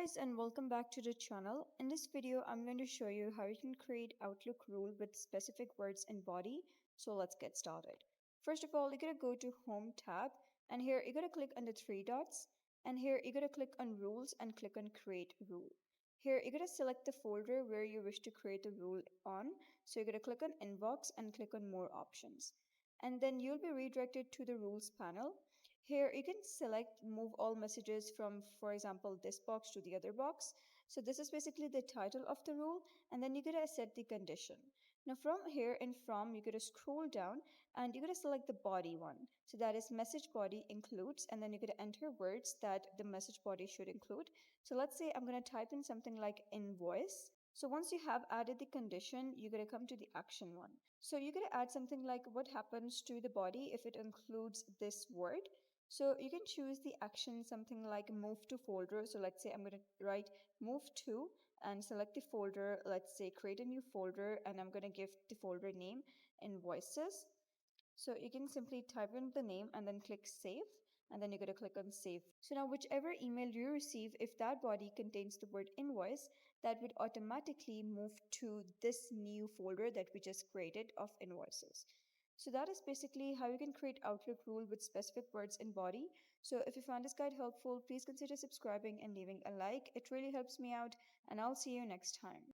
guys, and welcome back to the channel. In this video, I'm going to show you how you can create Outlook rule with specific words and body. So let's get started. First of all, you're going to go to Home tab, and here you're going to click on the three dots, and here you're going to click on Rules and click on Create Rule. Here you're going to select the folder where you wish to create the rule on. So you're going to click on Inbox and click on More Options. And then you'll be redirected to the Rules panel. Here you can select move all messages from, for example, this box to the other box. So this is basically the title of the rule, and then you gotta set the condition. Now from here in from, you gotta scroll down and you gotta select the body one. So that is message body includes, and then you gotta enter words that the message body should include. So let's say I'm gonna type in something like invoice. So once you have added the condition, you're going to come to the action one. So you're going to add something like what happens to the body if it includes this word. So you can choose the action something like move to folder. So let's say I'm going to write move to and select the folder. Let's say create a new folder, and I'm going to give the folder name invoices. So you can simply type in the name and then click save, and then you're going to click on save. So now whichever email you receive, if that body contains the word invoice, that would automatically move to this new folder that we just created of invoices. So that is basically how you can create Outlook rule with specific words in body. So if you found this guide helpful, please consider subscribing and leaving a like. It really helps me out, and I'll see you next time.